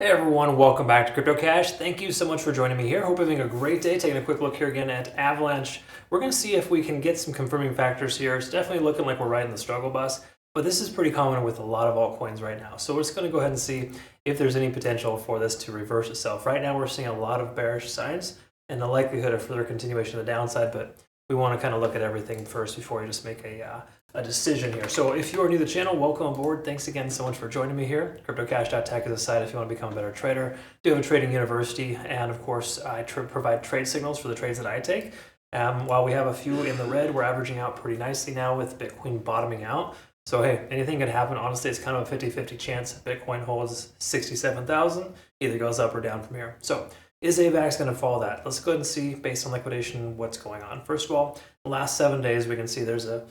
Hey everyone, welcome back to CryptoCache. Thank you so much for joining me here. Hope you're having a great day. Taking a quick look here again at Avalanche. We're going to see if we can get some confirming factors here. It's definitely looking like we're riding the struggle bus, but this is pretty common with a lot of altcoins right now. So we're just going to go ahead and see if there's any potential for this to reverse itself. Right now we're seeing a lot of bearish signs and the likelihood of further continuation of the downside, but we want to kind of look at everything first before we just make a decision here. So if you are new to the channel, welcome aboard. Thanks again so much for joining me here. CryptoCache.tech is a site if you want to become a better trader. I do have a trading university, and of course, I provide trade signals for the trades that I take. While we have a few in the red, we're averaging out pretty nicely now with Bitcoin bottoming out. So hey, anything could happen. Honestly, it's kind of a 50-50 chance. Bitcoin holds 67,000, either goes up or down from here. So is AVAX going to follow that? Let's go ahead and see, based on liquidation, what's going on. First of all, the last 7 days, we can see there's a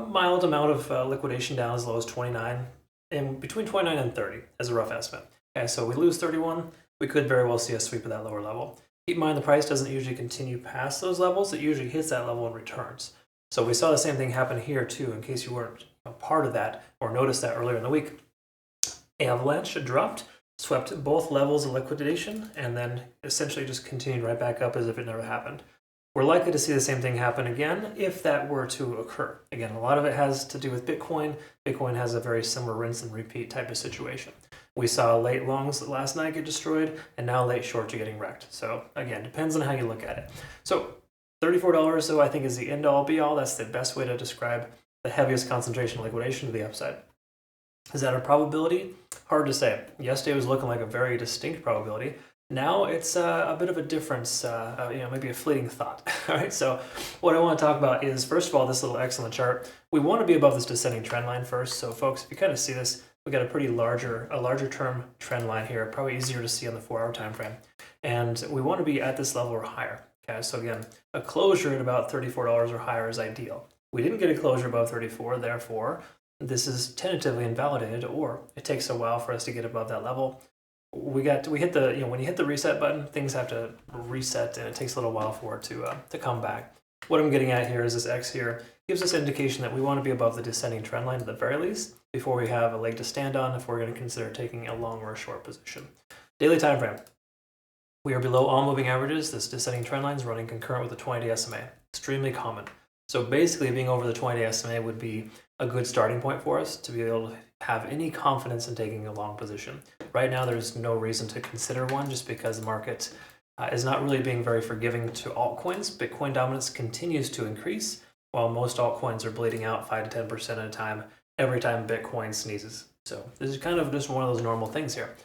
mild amount of liquidation down as low as 29, and between 29 and 30 as a rough estimate. Okay, so we lose 31, we could very well see a sweep at that lower level. Keep in mind the price doesn't usually continue past those levels, it usually hits that level and returns. So we saw the same thing happen here too, in case you weren't a part of that or noticed that earlier in the week. Avalanche dropped, swept both levels of liquidation, and then essentially just continued right back up as if it never happened. We're likely to see the same thing happen again if that were to occur. Again, a lot of it has to do with Bitcoin. Bitcoin has a very similar rinse and repeat type of situation. We saw late longs last night get destroyed, and now late shorts are getting wrecked. So again, depends on how you look at it. So $34 though I think is the end all be all. That's the best way to describe the heaviest concentration of liquidation to the upside. Is that a probability? Hard to say. Yesterday was looking like a very distinct probability. Now it's a bit of a difference, maybe a fleeting thought. All right, so what I want to talk about is, first of all, this little X on the chart. We want to be above this descending trend line first. So folks, if you kind of see this, we got a pretty larger term trend line here, probably easier to see on the 4-hour time frame. And we want to be at this level or higher. Okay, so again, a closure at about $34 or higher is ideal. We didn't get a closure above 34, therefore, this is tentatively invalidated, or it takes a while for us to get above that level. We hit the, when you hit the reset button, things have to reset, and it takes a little while for it to come back. What I'm getting at here is this X here gives us indication that we want to be above the descending trend line at the very least before we have a leg to stand on if we're going to consider taking a long or a short position. Daily time frame. We are below all moving averages. This descending trend line is running concurrent with the 20-day SMA. Extremely common. So basically, being over the 20-day SMA would be a good starting point for us to be able to have any confidence in taking a long position. Right now, there's no reason to consider one just because the market is not really being very forgiving to altcoins. Bitcoin dominance continues to increase, while most altcoins are bleeding out 5 to 10% at a time every time Bitcoin sneezes. So this is kind of just one of those normal things here.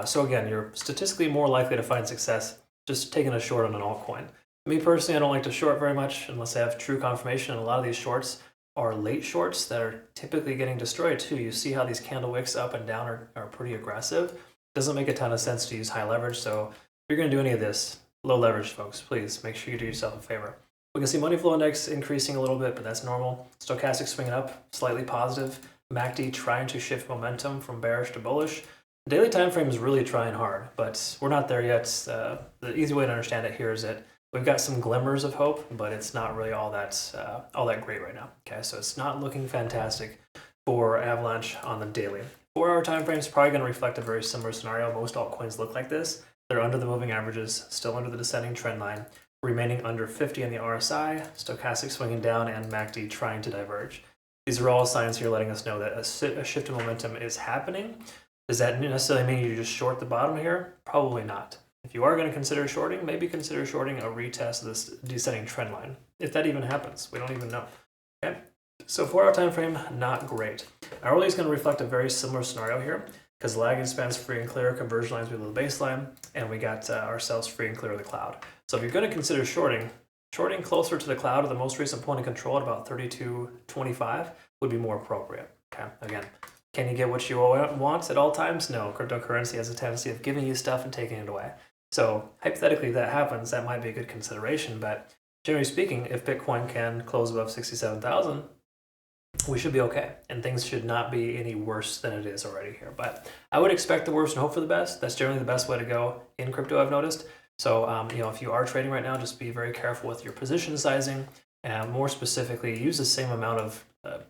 So again, you're statistically more likely to find success just taking a short on an altcoin. Me personally, I don't like to short very much unless I have true confirmation, and a lot of these shorts are late shorts that are typically getting destroyed too. You see how these candle wicks up and down are pretty aggressive. Doesn't make a ton of sense to use high leverage, so if you're going to do any of this, low leverage, folks, please make sure you do yourself a favor. We can see money flow index increasing a little bit, but that's normal. Stochastic swinging up, slightly positive. MACD trying to shift momentum from bearish to bullish. The daily time frame is really trying hard, but we're not there yet. The easy way to understand it here is that we've got some glimmers of hope, but it's not really all that great right now. Okay, so it's not looking fantastic for Avalanche on the daily. 4-hour time frame is probably going to reflect a very similar scenario. Most altcoins look like this. They're under the moving averages, still under the descending trend line, remaining under 50 in the RSI, stochastic swinging down, and MACD trying to diverge. These are all signs here letting us know that a shift in momentum is happening. Does that necessarily mean you just short the bottom here? Probably not. If you are going to consider shorting, maybe consider shorting a retest of this descending trend line. If that even happens, we don't even know. Okay, so 4-hour time frame, not great. Hourly is going to reflect a very similar scenario here because lagging spans free and clear, conversion lines below the baseline, and we got ourselves free and clear of the cloud. So if you're going to consider shorting closer to the cloud or the most recent point of control at about 32.25 would be more appropriate. Okay, again, can you get what you want at all times? No, cryptocurrency has a tendency of giving you stuff and taking it away. So hypothetically, if that happens, that might be a good consideration. But generally speaking, if Bitcoin can close above 67,000, we should be okay. And things should not be any worse than it is already here. But I would expect the worst and hope for the best. That's generally the best way to go in crypto, I've noticed. So, if you are trading right now, just be very careful with your position sizing. And more specifically, use the same amount of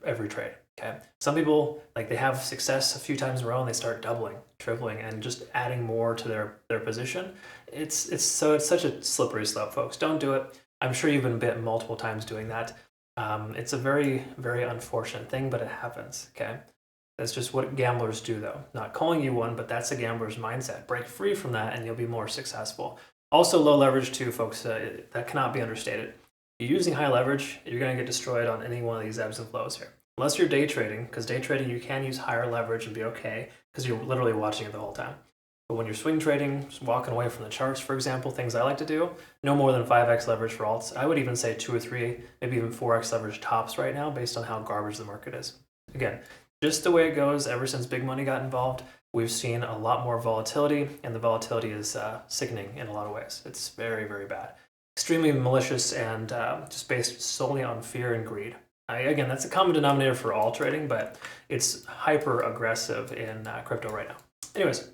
every trade. Okay, some people, like, they have success a few times in a row and they start doubling, tripling, and just adding more to their position. It's such a slippery slope, folks. Don't do it. I'm sure you've been bit multiple times doing that. It's a very, very unfortunate thing, but it happens. Okay, that's just what gamblers do, though. Not calling you one, but that's a gambler's mindset. Break free from that, and you'll be more successful. Also, low leverage too, folks. That cannot be understated. You're using high leverage, you're going to get destroyed on any one of these ebbs and flows here. Unless you're day trading, because day trading you can use higher leverage and be okay, because you're literally watching it the whole time. But when you're swing trading, just walking away from the charts, for example, things I like to do, no more than 5x leverage for alts. I would even say 2 or 3, maybe even 4x leverage tops right now, based on how garbage the market is. Again, just the way it goes. Ever since big money got involved, we've seen a lot more volatility, and the volatility is sickening in a lot of ways. It's very, very bad. Extremely malicious and just based solely on fear and greed. Again, that's a common denominator for all trading, but it's hyper aggressive in crypto right now. Anyways,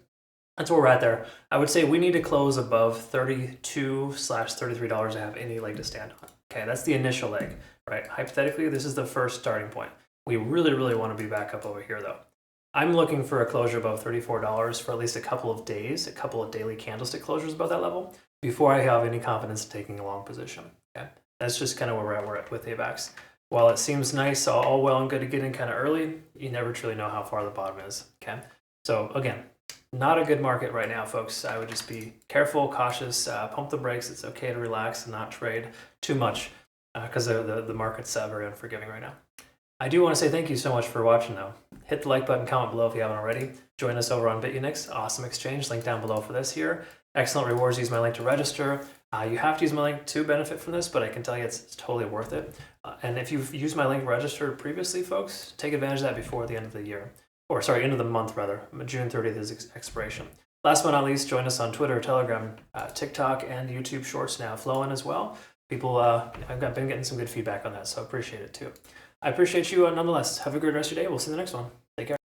that's where we're at there. I would say we need to close above $32/$33 to have any leg to stand on. Okay, that's the initial leg, right? Hypothetically, this is the first starting point. We really, really want to be back up over here, though. I'm looking for a closure above $34 for at least a couple of days, a couple of daily candlestick closures above that level, before I have any confidence in taking a long position. Okay, that's just kind of where we're at with AVAX. While it seems nice, all well and good to get in kind of early, you never truly know how far the bottom is. Okay, so again, not a good market right now, folks. I would just be careful, cautious, pump the brakes. It's okay to relax and not trade too much because the market's very unforgiving right now. I do want to say thank you so much for watching, though. Hit the like button, comment below if you haven't already. Join us over on Bitunix. Awesome exchange. Link down below for this here. Excellent rewards. Use my link to register. You have to use my link to benefit from this, but I can tell you it's totally worth it. And if you've used my link registered previously, folks, take advantage of that before the end of the year. Or sorry, end of the month, rather. June 30th is expiration. Last but not least, join us on Twitter, Telegram, TikTok, and YouTube Shorts now flowing as well. People, I've been getting some good feedback on that, so I appreciate it too. I appreciate you nonetheless. Have a good rest of your day. We'll see you in the next one. Take care.